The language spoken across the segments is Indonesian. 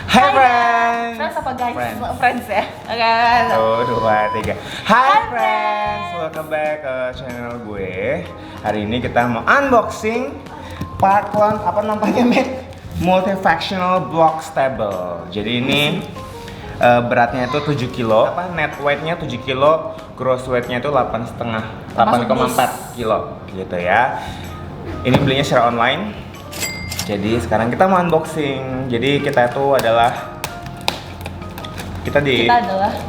Hai friends. Friends apa guys? Friends. Friends ya? Oke. 1, 2, 3. Hai friends, welcome back ke channel gue. Hari ini kita mau unboxing part 1, apa namanya Mac? Multifactional block stable. Jadi ini beratnya itu 7 kilo, net weightnya 7 kilo, gross weightnya itu 8,4 kilo gitu ya. Ini belinya secara online. Jadi sekarang kita mau unboxing. Jadi kita itu adalah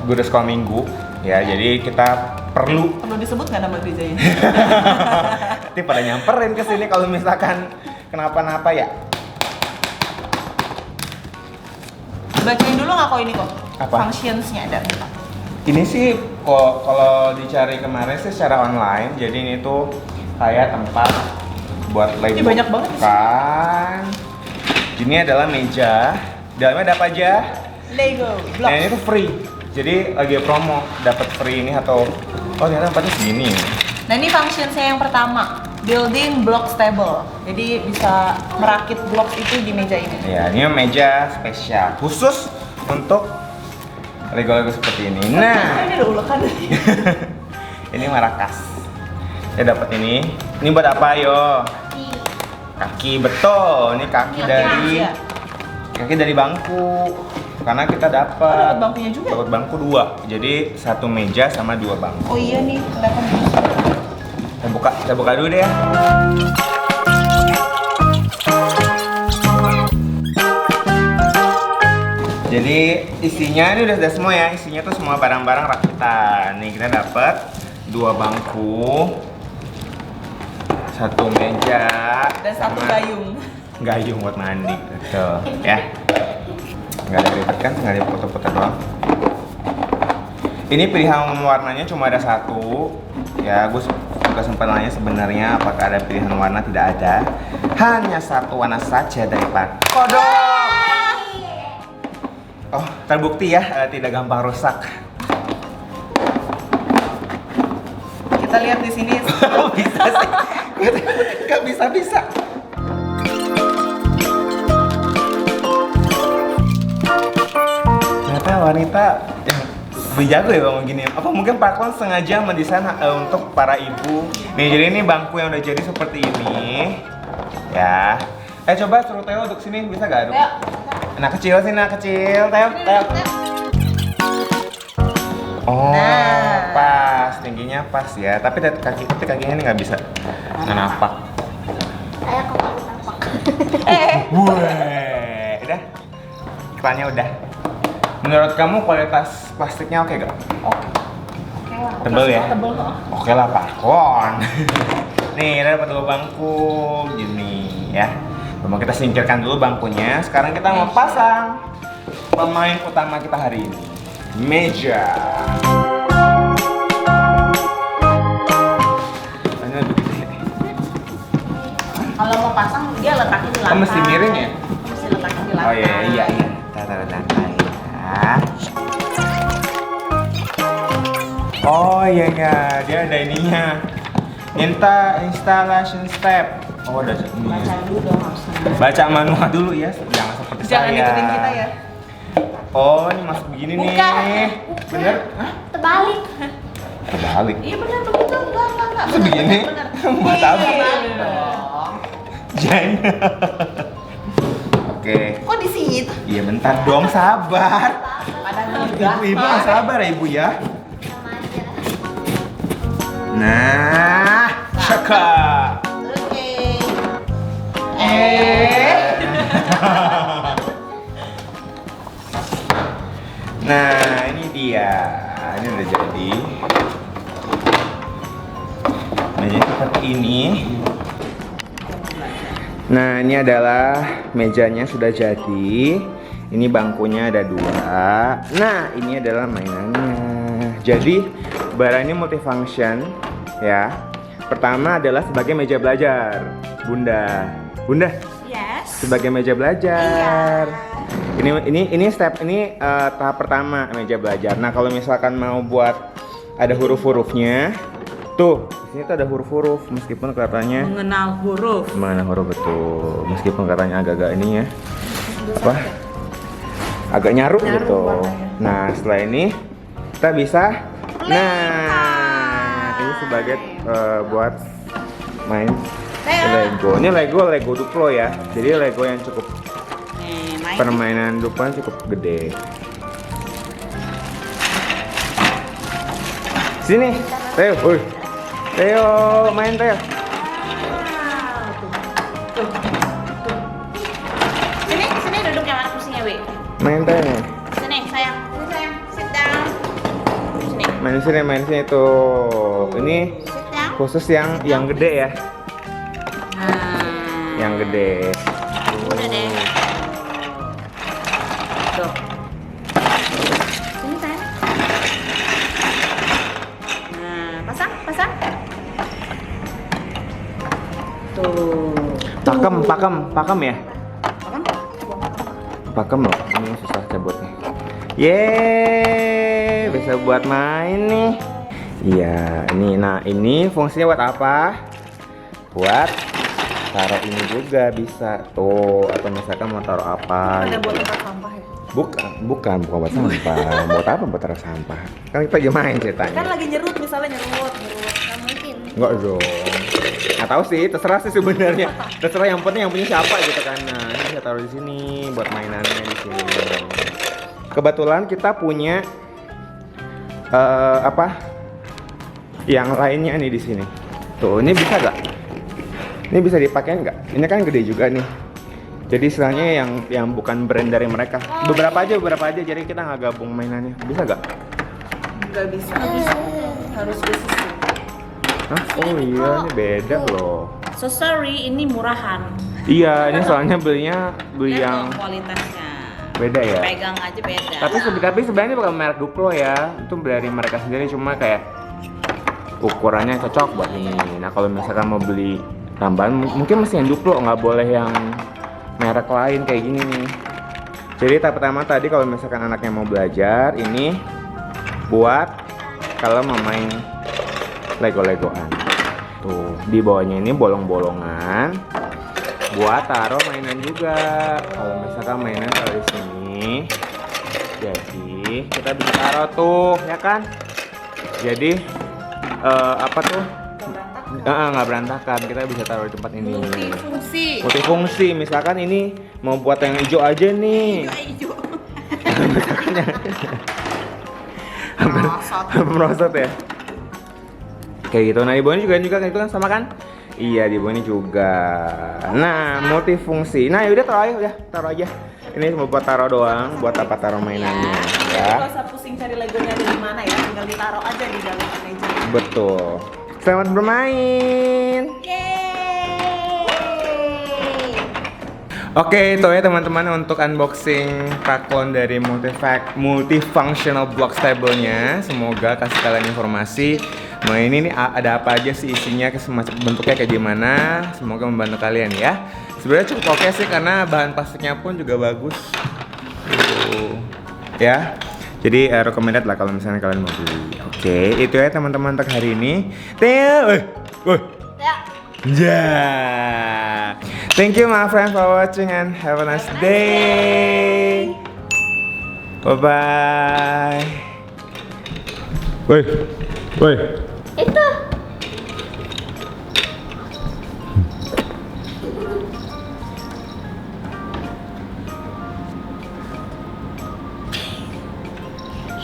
Guru Sekolah Minggu ya. Jadi kita perlu disebut nggak nama gereja ini? nanti pada nyamperin ke sini kalau misalkan kenapa-napa ya. Bacain dulu nggak kok ini kok? Apa? Functionsnya ada. Ini sih kalau dicari kemarin sih secara online. Jadi ini tuh kayak tempat buat Lego. Ini banyak banget sih. Kan. Ini adalah meja. Dalamnya ada apa aja? Lego blocks. Nah ini tuh free. Jadi lagi promo dapat free ini atau ternyata tempatnya segini. Nah ini functionsnya yang pertama, building block stable. Jadi bisa merakit blok itu di meja ini. Ya, ini meja spesial khusus untuk Lego-Lego seperti ini. Nah, Ini ada ulekan. ini marakas. Ya dapat ini. Ini buat apa yo? Kaki, betul. Ini kaki dari bangku. Karena kita dapat bangkunya juga. dapat bangku 2. Jadi satu meja sama 2 bangku. Oh iya nih, kelihatan. Kita buka dulu deh ya. Jadi isinya ini udah semua ya. Isinya tuh semua barang-barang rakitan. Nih kita dapat 2 bangku, 1 meja, Dan 1 sama gayung. gayung buat mandi. Betul ya. Nggak ada ribet kan, nggak ada foto-foto doang. Ini pilihan warnanya cuma ada 1. Ya, gue juga sempat nanya sebenarnya apakah ada pilihan warna, tidak ada. Hanya 1 warna saja dari Pak Kodok. Oh, terbukti ya tidak gampang rusak. Kita lihat di sini. Bisa sih. Nggak bisa. Ternyata wanita yang lebih jago ya bang gini. Apa mungkin Pak Kon sengaja mendesain untuk para ibu. Nih jadi ini bangku yang udah jadi seperti ini. Ya. Coba suruh Theo duduk sini, bisa gak? Anak kecil sih, anak kecil. Theo. Oh, Nah. pas. Tingginya pas ya. Tapi kakinya ini nggak bisa napak. Kayak kepala tapak. Wah, udah. Iklannya udah. Menurut kamu kualitas plastiknya oke gak? Oke lah. Tebel ya? Tebel kok. Oke lah Pak Kon. Nih, kita dapat 2 bangku gini ya. Mau kita singkirkan dulu bangkunya. Sekarang kita mau pasang pemain utama kita hari ini. Meja. Ini lebih gede. Kalau mau pasang dia letakin di lantai. Oh, mesti miring ya? Mesti letakin di lantai. Oh iya. Taruh lantai ya. Oh iya, dia ada ininya. Minta installation step. Oh udah ini. Baca dulu dong harusnya. Baca manual dulu ya, jangan seperti Jangan saya. ikutin kita ya. Oh ini masuk begini Bukan. nih. Bener? Hah? Terbalik. Terbalik. Iya benar begitu. Enggak. Terus begini? Benar. Buat apa? Terbalik dong. Jen. Oke. Kok di situ? Iya bentar dong, sabar. Padahal juga. Ibu yang sabar ya ibu ya. Sama aja. Nah, cakep. Oke. Nah, ini dia. Ini udah jadi. Nah, jadi seperti ini. Nah, ini adalah mejanya sudah jadi. Ini bangkunya ada 2. Nah, ini adalah mainannya. Jadi, barang ini multifunction ya. Pertama adalah sebagai meja belajar. Bunda. Yes. Sebagai meja belajar. Ini tahap pertama meja belajar. Nah, kalau misalkan mau buat ada huruf-hurufnya, tuh di sini tuh ada huruf-huruf meskipun kelihatannya Mengenal huruf. mana huruf betul. Meskipun katanya agak-agak ini ya. Apa? agak nyaru Nyaru gitu. warnanya. Nah setelah ini kita bisa, ini sebagai buat main Lego. Ini Lego Duplo ya. Jadi Lego yang cukup Nih, main. permainan Duplo cukup gede. Sini, Teo, Teo main Teo. Sini duduk yang mana kursinya, Wi? Main Teo nih. Sini, sayang. Sini, sayang. Sit down. Sini. Main sini tuh. Ini Sit down. khusus yang gede ya. Yang gede. Udah deh. Tuh. Sini, sayang. Nah, pasang. Tuh. Pakem ya. Pakem? Pakem loh. Ini susah cabutnya. Yeay, bisa buat main nih. Iya, ini fungsinya buat apa? Buat taruh ini juga bisa tuh, atau misalkan mau taruh apa Ada gitu. buat tempat sampah ya? Bukan buat sampah. Buat apa? Buat taruh sampah. Kan kita lagi main Kan ceritanya. lagi nyerut misalnya nyerut. Nggak mungkin. Enggak dong. Nggak tahu sih, terserah sih sebenarnya. Terserah, yang penting yang punya siapa gitu kan. Nah, ini bisa taruh di sini buat mainannya di sini. Kebetulan kita punya yang lainnya nih di sini. Tuh, ini bisa gak? Ini bisa dipakai nggak? Ini kan gede juga nih. Jadi istilahnya yang bukan brand dari mereka. Beberapa aja. Jadi kita nggak gabung mainannya. Bisa gak? Nggak bisa. Harus khusus. Hah? Oh iya, ini beda loh. So sorry, ini murahan. Iya, ini soalnya beli Lihat yang dong kualitasnya. beda ya. Pegang aja beda. Tapi sebenarnya bukan merek Duplo ya. Itu dari mereka sendiri, cuma kayak ukurannya cocok buat ini. Nah, kalau misalkan mau beli tambahan mungkin mesti yang Duplo, nggak boleh yang merek lain kayak gini nih. Jadi tahap pertama tadi kalau misalkan anaknya mau belajar, ini buat kalau mau main Lego-Legoan. Tuh, di bawahnya ini bolong-bolongan buat taruh mainan juga. Kalau misalkan mainan taruh di sini, jadi kita bisa taruh tuh, ya kan? Jadi apa tuh? Nggak berantakan, kita bisa taruh di tempat ini. Multifungsi. Multifungsi, misalkan ini mau buat yang hijau aja nih. Hijau. Hampir merosot ya. Kayak gitu. Nah, di bawah ini juga itu kan sama kan? Iya, di bawah ini juga. Nah, multifungsi. Nah, yaudah taruh aja. Ini cuma buat taruh doang, buat apa taruh mainannya ya. Nggak usah pusing cari legonya di mana ya, tinggal ditaruh aja di dalam meja. Betul. Selamat bermain. Yeay. Oke, itu ya teman-teman untuk unboxing paklon dari multifunctional block table-nya. Semoga kasih kalian informasi. Nah, ini nih ada apa aja sih isinya, bentuknya kayak gimana. Semoga membantu kalian ya. Sebenarnya cukup oke sih karena bahan plastiknya pun juga bagus. Tuh. Ya. Jadi recommended lah kalau misalnya kalian mau beli. Oke, itu ya teman-teman untuk hari ini. Ya. Thank you my friend for watching and have a nice day. Bye bye. Woi. Itu.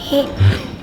Hehehe.